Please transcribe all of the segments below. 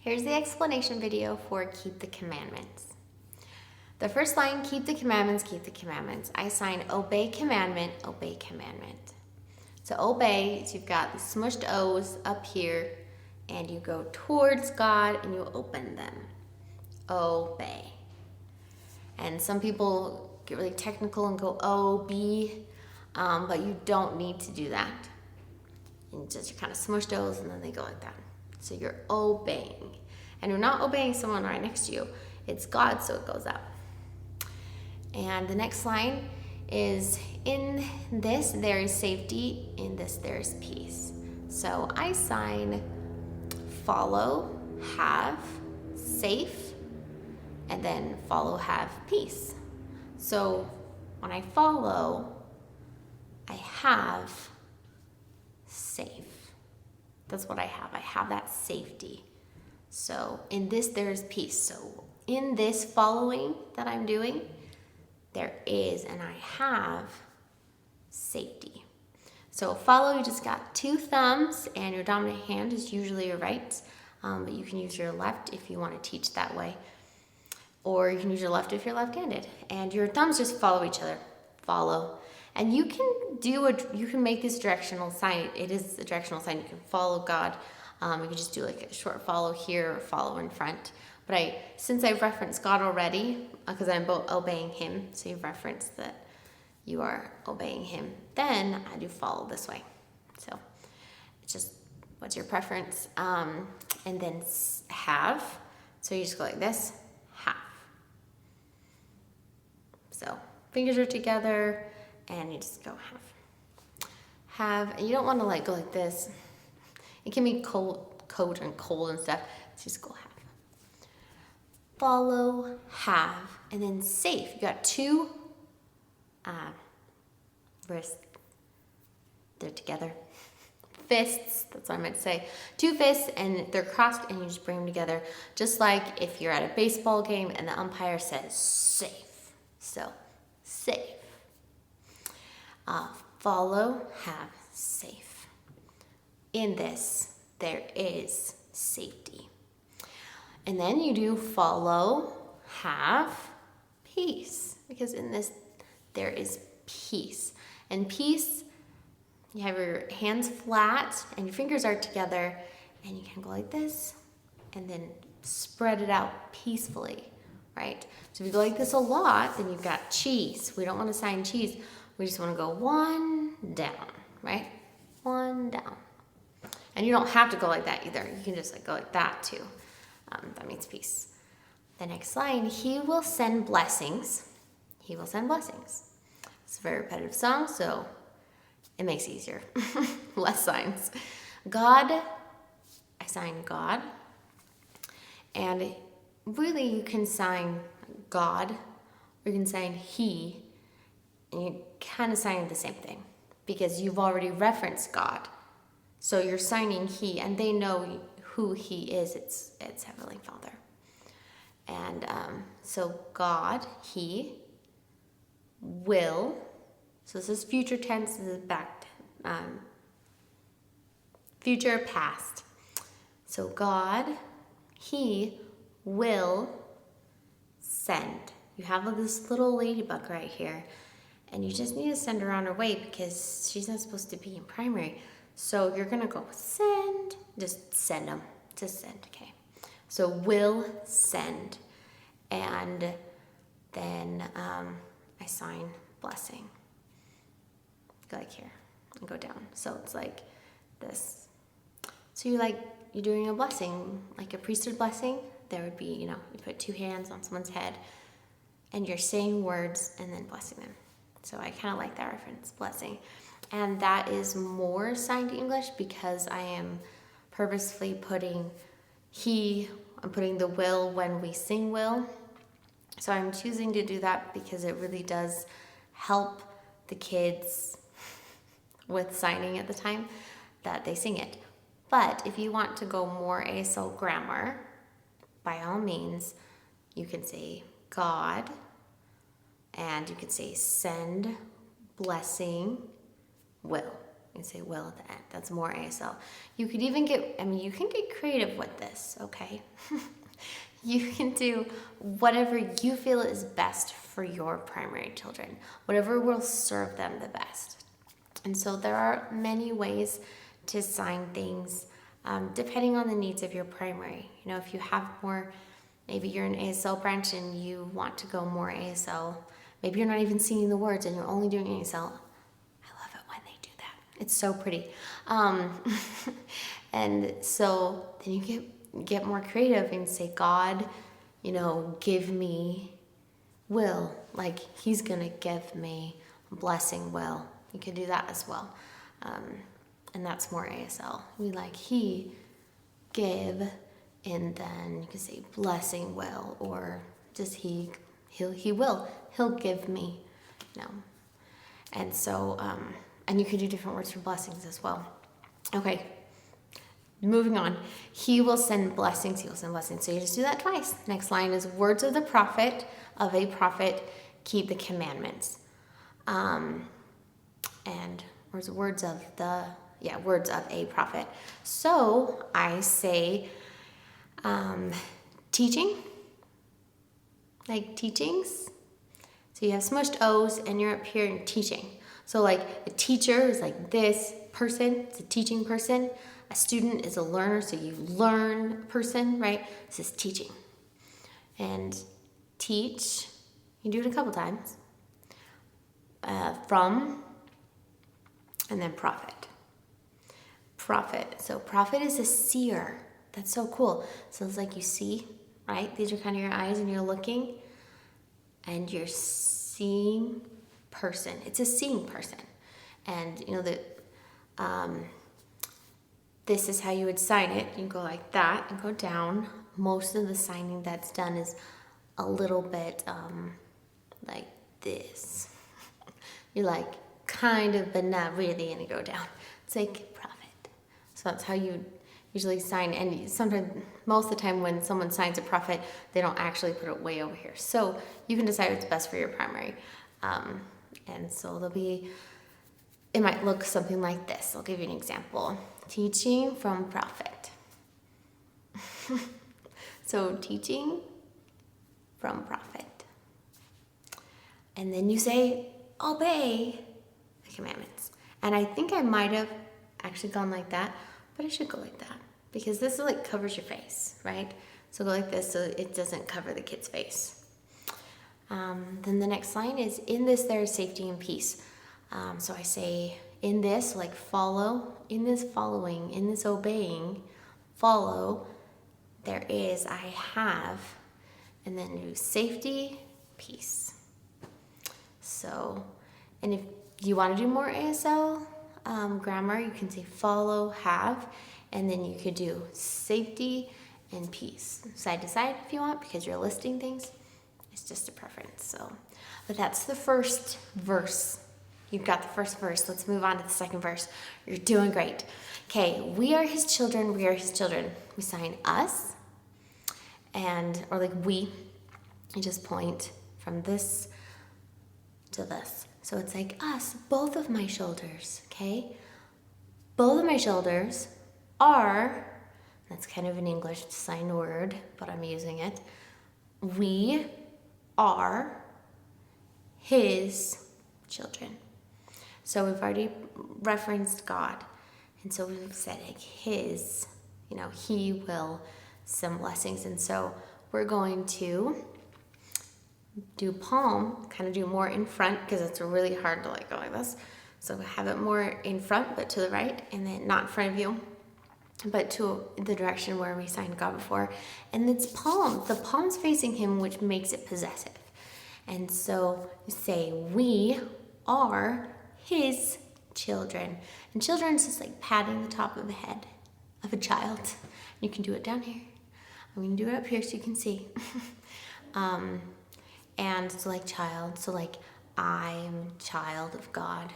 Here's the explanation video for keep the commandments. The first line, keep the commandments, keep the commandments. I sign obey commandment, obey commandment. So obey, so you've got the smushed O's up here, and you go towards God and you open them. Obey. And some people get really technical and go O-B, but you don't need to do that. And just you're kind of smushed O's and then they go like that. So you're obeying. And you're not obeying someone right next to you. It's God, so it goes up. And the next line is, in this there is safety, in this there is peace. So I sign follow, have, safe, and then follow, have, peace. So when I follow, I have safe. That's what I have. I have that safety. So in this, there is peace. So in this following that I'm doing, there is and I have safety. So follow, you just got two thumbs and your dominant hand is usually your right, but you can use your left if you want to teach that way. Or you can use your left if you're left-handed. And your thumbs just follow each other. Follow. And you can make this directional sign. It is a directional sign. You can follow God. You can just do like a short follow here or follow in front. But since I've referenced God already, because I'm obeying him, so you've referenced that you are obeying him, then I do follow this way. So it's just, what's your preference? And then have. So you just go like this, have. So fingers are together and you just go have. Have, and you don't want to like go like this. It can be cold and stuff. So just go have. Follow, have, and then safe. You got two wrists. They're together. Fists, that's what I meant to say. Two fists and they're crossed and you just bring them together. Just like if you're at a baseball game and the umpire says safe. So, safe. Follow, have, safe. In this, there is safety. And then you do follow, have, peace. Because in this, there is peace. And peace, you have your hands flat and your fingers are together and you can go like this and then spread it out peacefully, right? So if you go like this a lot, then you've got cheese. We don't want to sign cheese. We just want to go one down, right? One down. And you don't have to go like that either. You can just like go like that too. That means peace. The next line, he will send blessings. He will send blessings. It's a very repetitive song, so it makes it easier. Less signs. God, I sign God. And really you can sign God, or you can sign he, and you kind of sign the same thing because you've already referenced God. So you're signing he, and they know who he is. It's Heavenly Father. And so God, he will, so this is future tense, this is back, future past. So God, he will send. You have this little ladybug right here, and you just need to send her on her way because she's not supposed to be in primary. So you're gonna go send, just send them, just send, okay? So will send, and then I sign blessing. Go like here and go down. So it's like this. So you're doing a blessing, like a priesthood blessing. There would be, you put two hands on someone's head and you're saying words and then blessing them. So I kind of like that reference, blessing. And that is more signed English because I am purposefully putting I'm putting the will when we sing will. So I'm choosing to do that because it really does help the kids with signing at the time that they sing it. But if you want to go more ASL grammar, by all means, you can say God, and you can say send, blessing, will. You say will at the end. That's more ASL. You could even you can get creative with this, okay? You can do whatever you feel is best for your primary children, whatever will serve them the best. And so there are many ways to sign things depending on the needs of your primary. You know, if you have more, maybe you're an ASL branch and you want to go more ASL, maybe you're not even seeing the words and you're only doing ASL. I love it when they do that. It's so pretty. And so then you get more creative and say, God, you know, give me will. Like, he's going to give me blessing will. You could do that as well. And that's more ASL. We like, he give, and then you can say blessing will, or just he will. He'll give me, you know. And so, and you could do different words for blessings as well. Okay. Moving on, he will send blessings, he will send blessings. So you just do that twice. Next line is words of a prophet, keep the commandments. And words of a prophet. So I say teaching, like teachings. So you have smushed O's and you're up here in teaching. So like a teacher is like this person, it's a teaching person. A student is a learner, so you learn person, right? This is teaching. And teach, you do it a couple times. From, and then prophet. Prophet. So prophet is a seer. That's so cool. So it's like you see, right? These are kind of your eyes and you're looking and you're seeing person. It's a seeing person. And you know that this is how you would sign it. You go like that and go down. Most of the signing that's done is a little bit like this. You're like kind of, but not really, and you go down. It's like prophet. So that's how you usually sign. And sometimes, most of the time when someone signs a prophet, they don't actually put it way over here. So you can decide what's best for your primary. And so it might look something like this. I'll give you an example. Teaching from prophet. So teaching from prophet. And then you say, obey the commandments. And I think I might have actually gone like that, but I should go like that because this is like covers your face, right? So go like this so it doesn't cover the kid's face. Then the next line is, in this there is safety and peace. So I say, in this, like follow, in this following, in this obeying, follow, there is, I have, and then do safety, peace. So, and if you want to do more ASL grammar, you can say follow, have, and then you could do safety and peace. Side to side if you want, because you're listing things. It's just a preference. So, but that's the first verse. You've got the first verse. Let's move on to the second verse. You're doing great. Okay, we are his children. We are his children. We sign us, or like we. You just point from this to this. So it's like us, both of my shoulders, okay? Both of my shoulders are, that's kind of an English sign word, but I'm using it. We are his children. So we've already referenced God. And so we've said like his, he will send blessings. And so we're going to do palm, kind of do more in front because it's really hard to like go like this. So have it more in front, but to the right, and then not in front of you, but to the direction where we signed God before. And it's palm. The palm's facing him, which makes it possessive. And so you say, we are his children. And children is just like patting the top of the head of a child. You can do it down here. I'm going to do it up here so you can see. And so like child, so like I'm child of God,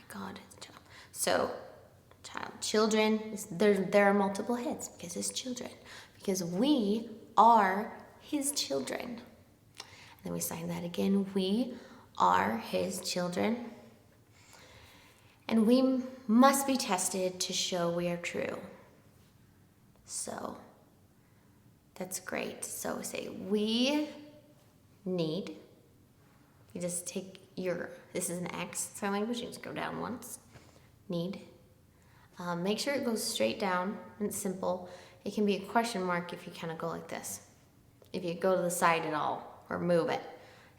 God is a child. So child, children, there are multiple hits because it's children. Because we are his children. And then we sign that again. We are his children. And we must be tested to show we are true. So that's great. So say we need. You just take this is an X sign language, you just go down once. Need. Make sure it goes straight down and it's simple. It can be a question mark if you kind of go like this. If you go to the side at all or move it,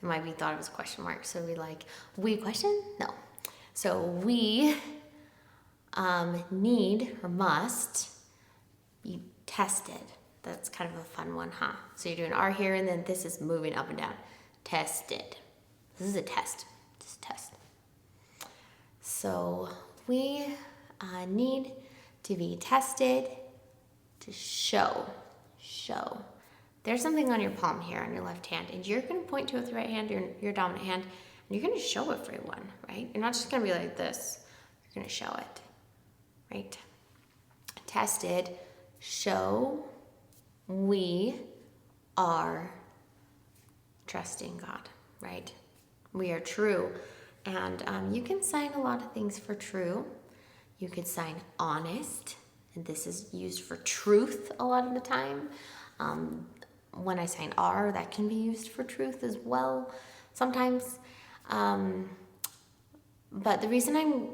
it might be thought of as a question mark. So we like, we question? No. So we need or must be tested. That's kind of a fun one, huh? So you're doing R here and then this is moving up and down. Tested. This is a test. Just test. So we need to be tested to show. There's something on your palm here on your left hand, and you're going to point to it with your right hand, your dominant hand, and you're going to show it for everyone, right? You're not just going to be like this. You're going to show it, right? Tested, show we are trusting God, right? We are true. And you can sign a lot of things for true. You could sign honest, and this is used for truth a lot of the time. When I sign R, that can be used for truth as well sometimes. But the reason I'm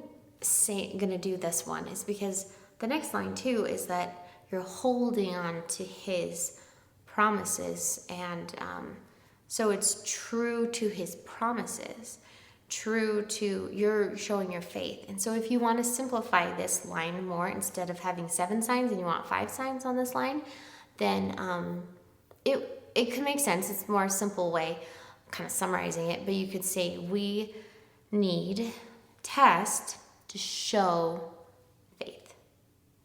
going to do this one is because the next line too is that you're holding on to his promises, and so it's true to his promises, true to you're showing your faith. And so if you want to simplify this line more, instead of having 7 signs and you want 5 signs on this line, then it could make sense. It's a more simple way, kind of summarizing it, but you could say we need test to show faith.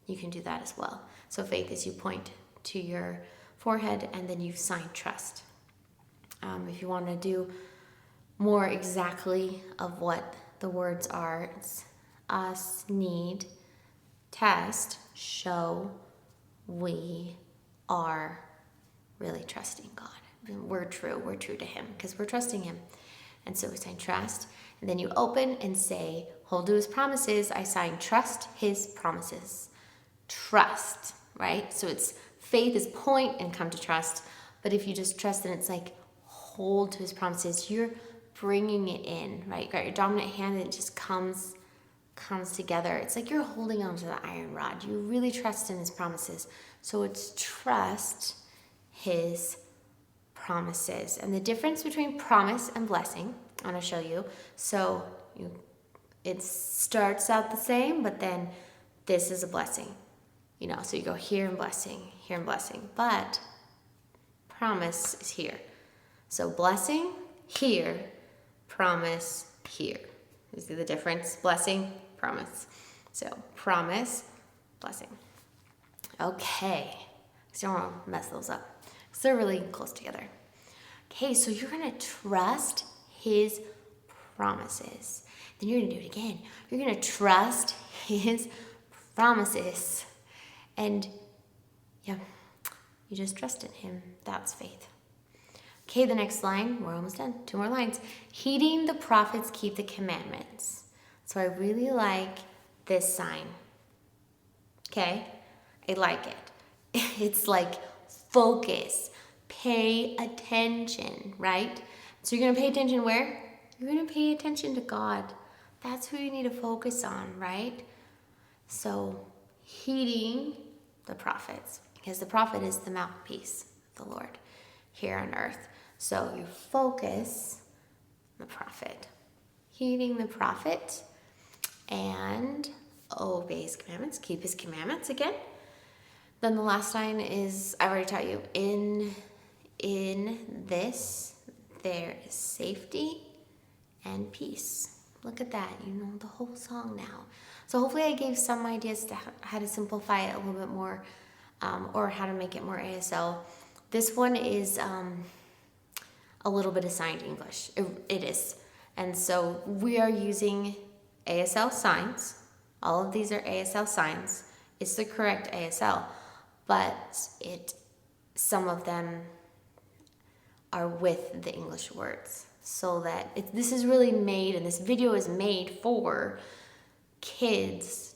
You can do that as well. So faith is you point to your forehead and then you sign trust. If you want to do more exactly of what the words are, it's us need test show we are really trusting God. We're true to him because we're trusting him. And so we sign trust, and then you open and say, hold to his promises. I sign trust his promises. Trust, right? So it's faith is point and come to trust. But if you just trust, then it's like hold to his promises. You're bringing it in, right? You got your dominant hand and it just comes together. It's like you're holding onto the iron rod. You really trust in his promises. So it's trust his promises. And the difference between promise and blessing, I'm going to show you. So it starts out the same, but then this is a blessing. So you go here and blessing, but promise is here. So blessing here, promise here. You see the difference? Blessing, promise. So promise, blessing. Okay, so don't want to mess those up because they're really close together. Okay, so you're going to trust his promises. Then you're going to do it again. You're going to trust his promises. And yeah, you just trust in him. That's faith. Okay, the next line, we're almost done. 2 more lines. Heeding the prophets, keep the commandments. So I really like this sign. Okay, I like it. It's like focus, pay attention, right? So you're going to pay attention where? You're going to pay attention to God. That's who you need to focus on, right? So heeding the prophets, because the prophet is the mouthpiece of the Lord here on earth. So you focus on the prophet, heeding the prophet, and obey his commandments, keep his commandments again. Then the last line is, I already taught you, in this there is safety and peace. Look at that, you know the whole song now. So hopefully I gave some ideas to how to simplify it a little bit more, or how to make it more ASL. This one is a little bit assigned English. It is. And so we are using ASL signs. All of these are ASL signs. It's the correct ASL, but some of them are with the English words. So that this is really made, and this video is made for kids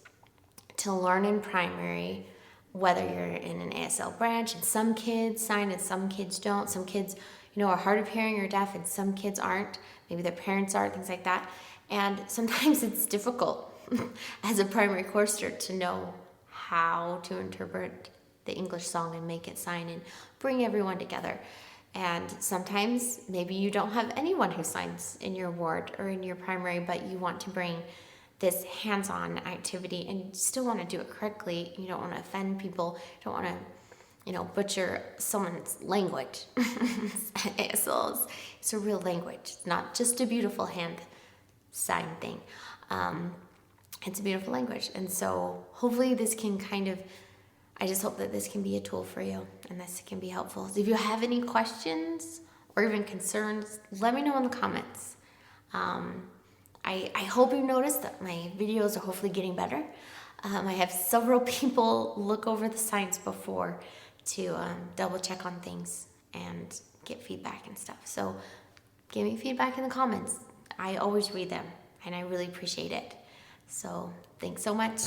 to learn in primary, whether you're in an ASL branch, and some kids sign and some kids don't. Some kids, are hard of hearing or deaf, and some kids aren't. Maybe their parents are, things like that. And sometimes it's difficult as a primary chorister to know how to interpret the English song and make it sign and bring everyone together. And sometimes maybe you don't have anyone who signs in your ward or in your primary, but you want to bring this hands-on activity and you still want to do it correctly. You don't want to offend people. You don't want to, butcher someone's language. ASL it's a real language. It's not just a beautiful hand sign thing. It's a beautiful language. And so hopefully this can I just hope that this can be a tool for you and this can be helpful. So if you have any questions or even concerns, let me know in the comments. I hope you noticed that my videos are hopefully getting better. I have several people look over the signs before to double check on things and get feedback and stuff. So give me feedback in the comments. I always read them and I really appreciate it. So thanks so much.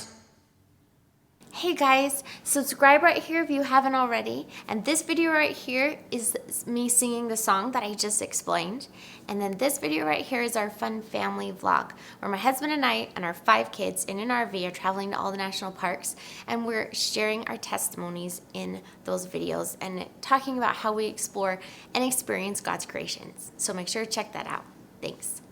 Hey guys, subscribe right here if you haven't already. And this video right here is me singing the song that I just explained. And then this video right here is our fun family vlog where my husband and I and our 5 kids in an RV are traveling to all the national parks, and we're sharing our testimonies in those videos and talking about how we explore and experience God's creations. So make sure to check that out. Thanks.